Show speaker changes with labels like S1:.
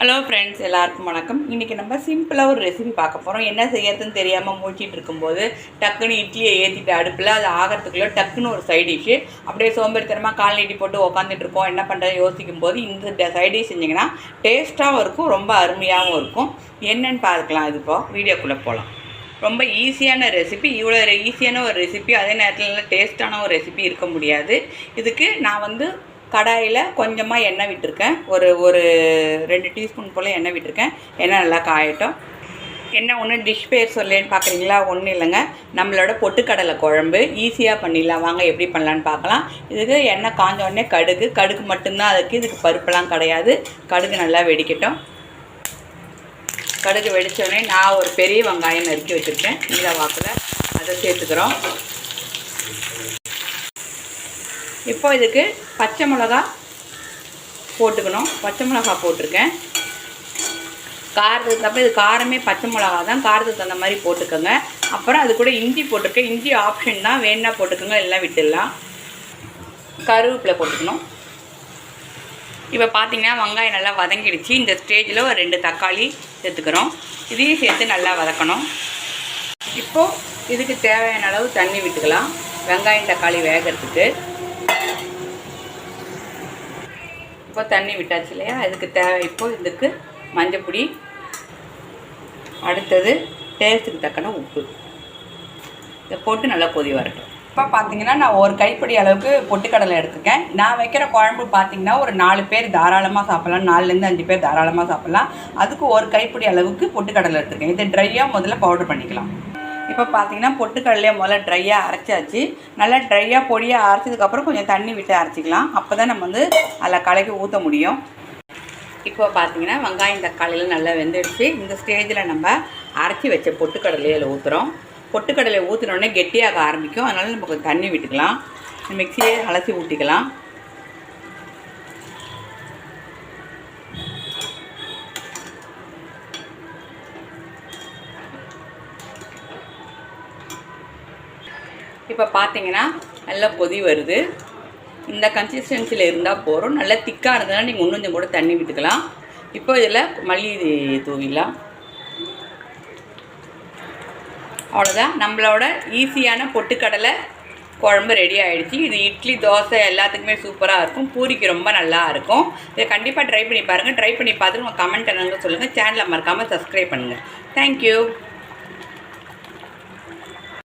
S1: Hello friends, எல்லாருக்கும் வணக்கம். இன்றைக்கி நம்ம சிம்பிளாக ஒரு ரெசிபி பார்க்க போகிறோம். என்ன செய்யறதுன்னு தெரியாமல் மூழ்கிட்டு இருக்கும்போது டக்குன்னு இட்லியை ஏற்றிட்டு அடுப்பில் அது ஆகிறதுக்குள்ளே டக்குன்னு ஒரு சைட் டிஷ்ஷு அப்படியே சோம்பேறித்தனமாக கால் நீட்டி போட்டு உக்காந்துட்டு இருக்கோம். என்ன பண்ணுறது யோசிக்கும் போது இந்த சைட் டிஷ் செஞ்சிங்கன்னா டேஸ்ட்டாகவும் இருக்கும், ரொம்ப அருமையாகவும் இருக்கும். என்னென்னு பார்க்கலாம். இது இப்போ வீடியோக்குள்ளே போகலாம். ரொம்ப ஈஸியான ரெசிபி. இவ்வளோ ஈஸியான ஒரு ரெசிபி, அதே நேரத்தில் டேஸ்ட்டான ஒரு ரெசிபி இருக்க முடியாது. இதுக்கு நான் கடாயில் கொஞ்சமாக எண்ணெய் விட்டுருக்கேன். ஒரு 2 டீஸ்பூன் போல் எண்ணெய் விட்டுருக்கேன். எண்ணெய் நல்லா காயட்டும். என்ன ஒன்று டிஷ் பேர் சொல்லேன்னு பார்க்குறீங்களா? ஒன்றும் இல்லைங்க, நம்மளோட பொட்டுக்கடலை குழம்பு ஈஸியாக பண்ணிடலாம். வாங்க எப்படி பண்ணலான்னு பார்க்கலாம். இதுக்கு எண்ணெய் காஞ்ச உடனே கடுகு மட்டும்தான் அதுக்கு. இதுக்கு பருப்பெல்லாம் கிடையாது. கடுகு நல்லா வெடிக்கட்டும். கடுகு வெடித்தோடனே நான் ஒரு பெரிய வெங்காயம் நறுக்கி வச்சுருக்கேன். நீல வாக்கில் அதை சேர்த்துக்கிறோம். இப்போ இதுக்கு பச்சை மிளகா போட்டுக்கணும். பச்சை மிளகா போட்டிருக்கேன். காரத்துக்கு தப்ப இது காரமே பச்சை மிளகா தான், காரத்துக்கு தகுந்த மாதிரி போட்டுக்கோங்க. அப்புறம் அது கூட இஞ்சி போட்டிருக்கேன். இஞ்சி ஆப்ஷன் தான், வேணா போட்டுக்கோங்க, எல்லாம் விட்டுடலாம். கருவேப்பிலை போட்டுக்கணும். இப்போ பார்த்தீங்கன்னா வெங்காயம் நல்லா வதங்கிடுச்சு. இந்த ஸ்டேஜில் ஒரு 2 தக்காளி சேர்த்துக்கிறோம். இதையும் சேர்த்து நல்லா வதக்கணும். இப்போது இதுக்கு தேவையான அளவு தண்ணி விட்டுக்கலாம், வெங்காயம் தக்காளி வேகிறதுக்கு. இப்போ தண்ணி விட்டாச்சு இல்லையா? இதுக்கு தேவை. இப்போ இதுக்கு மஞ்சப்பொடி, அடுத்தது டேஸ்ட்டுக்கு தக்கன உப்பு. இதை போட்டு நல்லா கொதி வரட்டும். இப்போ பார்த்தீங்கன்னா நான் ஒரு கைப்பிடி அளவுக்கு பொட்டுக்கடலை எடுத்துருக்கேன். நான் வைக்கிற குழம்பு பார்த்தீங்கன்னா ஒரு 4 பேர் தாராளமாக சாப்பிட்லாம், 4லேருந்து 5 பேர் தாராளமாக சாப்பிட்லாம். அதுக்கு ஒரு கைப்பிடி அளவுக்கு பொட்டுக்கடலை எடுத்துருக்கேன். இதை ட்ரையாக முதல்ல பவுடர் பண்ணிக்கலாம். இப்போ பார்த்தீங்கன்னா பொட்டுக்கடலையே முதல்ல ட்ரையாக அரைச்சாச்சு. நல்லா ட்ரையாக பொடியாக அரைச்சதுக்கப்புறம் கொஞ்சம் தண்ணி விட்டு அரைச்சிக்கலாம். அப்போ தான் நம்ம அதில் கலக்கி ஊற்ற முடியும். இப்போ பார்த்தீங்கன்னா வெங்காயம் தக்காளியில் நல்லா வெந்துடுச்சு. இந்த ஸ்டேஜில் நம்ம அரைச்சி வச்ச பொட்டுக்கடலையை அதில் ஊற்றுறோம். பொட்டுக்கடலை ஊற்றினோடனே கெட்டியாக ஆரம்பிக்கும். அதனால் நம்ம கொஞ்சம் தண்ணி விட்டுக்கலாம். மிக்சியே அலசி ஊற்றிக்கலாம். இப்போ பார்த்தீங்கன்னா நல்லா கொதி வருது. இந்த கன்சிஸ்டன்சியில் இருந்தால் போகிறோம். நல்லா திக்காக இருந்ததுன்னா நீங்கள் இன்னும் கொஞ்சம் கூட தண்ணி விட்டுக்கலாம். இப்போ இதில் மல்லி தூவிடலாம். அவ்வளோதான், நம்மளோட ஈஸியான பொட்டுக்கடலை குழம்பு ரெடி ஆகிடுச்சு. இது இட்லி, தோசை எல்லாத்துக்குமே சூப்பராக இருக்கும். பூரிக்கு ரொம்ப நல்லா இருக்கும். இதை கண்டிப்பாக ட்ரை பண்ணி பாருங்கள். ட்ரை பண்ணி பார்த்துட்டு உங்கள் கமெண்ட் என்னங்க சொல்லுங்கள். சேனலை மறக்காமல் சப்ஸ்கிரைப் பண்ணுங்கள். தேங்க்யூ.